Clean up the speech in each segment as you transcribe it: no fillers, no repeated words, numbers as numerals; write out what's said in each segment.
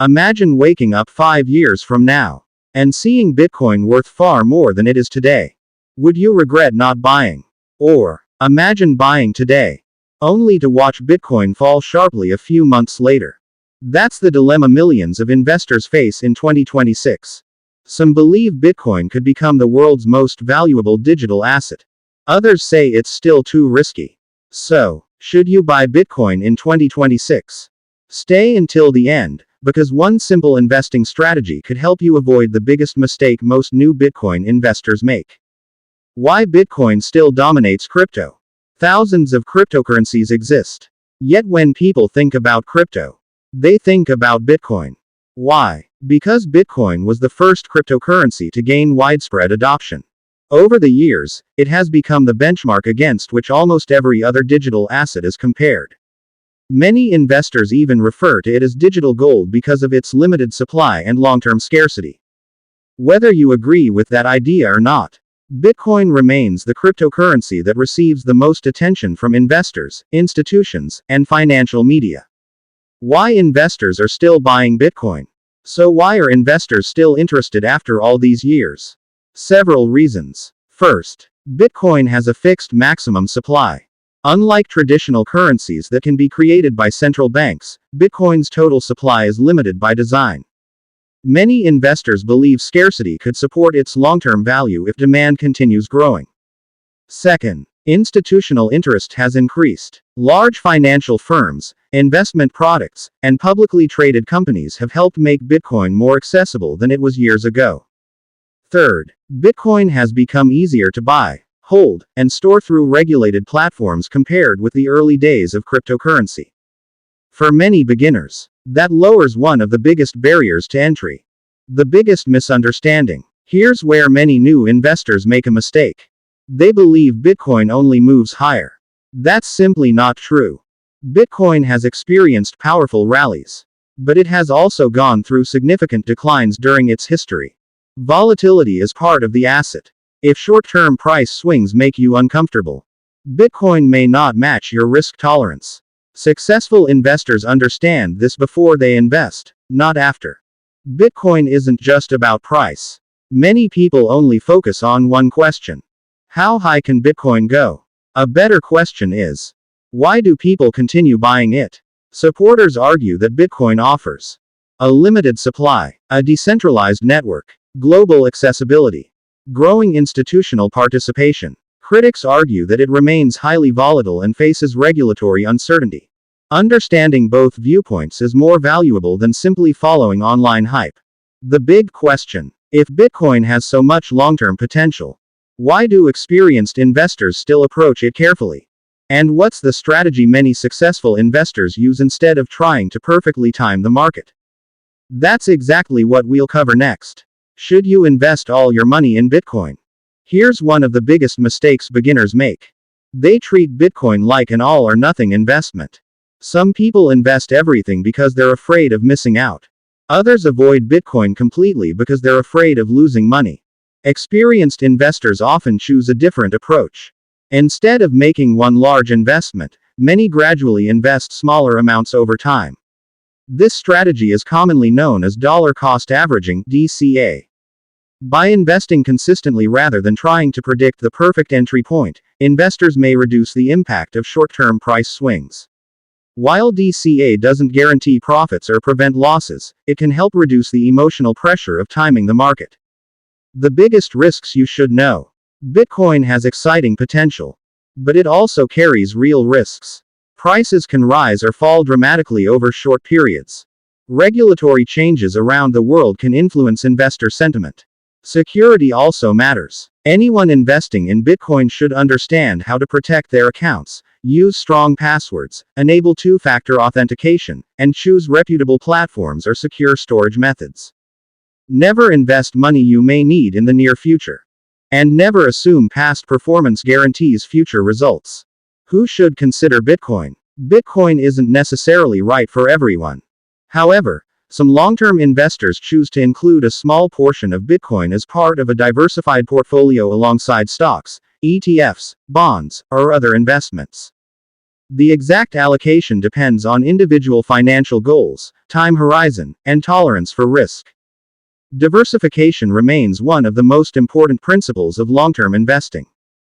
Imagine waking up 5 years from now and seeing Bitcoin worth far more than it is today. Would you regret not buying? Or, imagine buying today, only to watch Bitcoin fall sharply a few months later. That's the dilemma millions of investors face in 2026. Some believe Bitcoin could become the world's most valuable digital asset. Others say it's still too risky. So, should you buy Bitcoin in 2026? Stay until the end, because one simple investing strategy could help you avoid the biggest mistake most new Bitcoin investors make. Why Bitcoin still dominates crypto. Thousands of cryptocurrencies exist. Yet when people think about crypto, they think about Bitcoin. Why? Because Bitcoin was the first cryptocurrency to gain widespread adoption. Over the years, it has become the benchmark against which almost every other digital asset is compared. Many investors even refer to it as digital gold because of its limited supply and long-term scarcity. Whether you agree with that idea or not, Bitcoin remains the cryptocurrency that receives the most attention from investors, institutions, and financial media. Why investors are still buying Bitcoin? So why are investors still interested after all these years? Several reasons. First, Bitcoin has a fixed maximum supply. Unlike traditional currencies that can be created by central banks, Bitcoin's total supply is limited by design. Many investors believe scarcity could support its long-term value if demand continues growing. Second, institutional interest has increased. Large financial firms, investment products, and publicly traded companies have helped make Bitcoin more accessible than it was years ago. Third, Bitcoin has become easier to buy, hold, and store through regulated platforms compared with the early days of cryptocurrency. For many beginners, that lowers one of the biggest barriers to entry. The biggest misunderstanding. Here's where many new investors make a mistake. They believe Bitcoin only moves higher. That's simply not true. Bitcoin has experienced powerful rallies, but it has also gone through significant declines during its history. Volatility is part of the asset. If short-term price swings make you uncomfortable, Bitcoin may not match your risk tolerance. Successful investors understand this before they invest, not after. Bitcoin isn't just about price. Many people only focus on one question. How high can Bitcoin go? A better question is, why do people continue buying it? Supporters argue that Bitcoin offers a limited supply, a decentralized network, global accessibility, growing institutional participation. Critics argue that it remains highly volatile and faces regulatory uncertainty. Understanding both viewpoints is more valuable than simply following online hype. The big question: if Bitcoin has so much long-term potential, why do experienced investors still approach it carefully? And what's the strategy many successful investors use instead of trying to perfectly time the market? That's exactly what we'll cover next. Should you invest all your money in Bitcoin? Here's one of the biggest mistakes beginners make. They treat Bitcoin like an all-or-nothing investment. Some people invest everything because they're afraid of missing out. Others avoid Bitcoin completely because they're afraid of losing money. Experienced investors often choose a different approach. Instead of making one large investment, many gradually invest smaller amounts over time. This strategy is commonly known as dollar cost averaging (DCA). By investing consistently rather than trying to predict the perfect entry point, investors may reduce the impact of short-term price swings. While DCA doesn't guarantee profits or prevent losses, it can help reduce the emotional pressure of timing the market. The biggest risks you should know. Bitcoin has exciting potential, but it also carries real risks. Prices can rise or fall dramatically over short periods. Regulatory changes around the world can influence investor sentiment. Security also matters. Anyone investing in Bitcoin should understand how to protect their accounts, use strong passwords, enable two-factor authentication, and choose reputable platforms or secure storage methods. Never invest money you may need in the near future. And never assume past performance guarantees future results. Who should consider Bitcoin? Bitcoin isn't necessarily right for everyone. However, some long-term investors choose to include a small portion of Bitcoin as part of a diversified portfolio alongside stocks, ETFs, bonds, or other investments. The exact allocation depends on individual financial goals, time horizon, and tolerance for risk. Diversification remains one of the most important principles of long-term investing.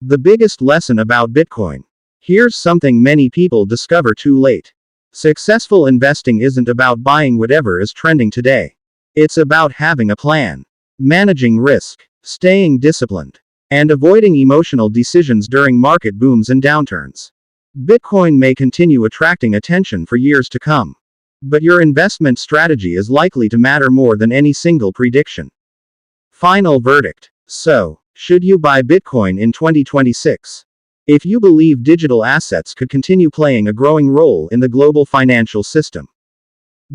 The biggest lesson about Bitcoin. Here's something many people discover too late. Successful investing isn't about buying whatever is trending today. It's about having a plan, managing risk, staying disciplined, and avoiding emotional decisions during market booms and downturns. Bitcoin may continue attracting attention for years to come, but your investment strategy is likely to matter more than any single prediction. Final verdict. So, should you buy Bitcoin in 2026? If you believe digital assets could continue playing a growing role in the global financial system,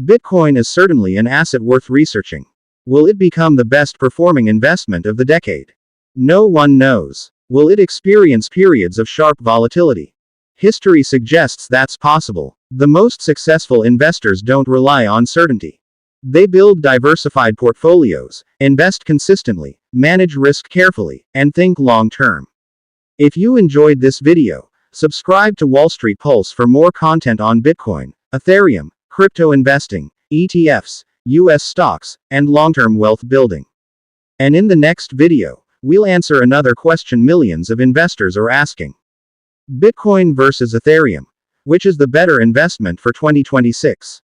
Bitcoin is certainly an asset worth researching. Will it become the best performing investment of the decade? No one knows. Will it experience periods of sharp volatility? History suggests that's possible. The most successful investors don't rely on certainty. They build diversified portfolios, invest consistently, manage risk carefully, and think long term. If you enjoyed this video, subscribe to Wall Street Pulse for more content on Bitcoin, Ethereum, crypto investing, ETFs, US stocks, and long-term wealth building. And in the next video, we'll answer another question millions of investors are asking. Bitcoin versus Ethereum. Which is the better investment for 2026?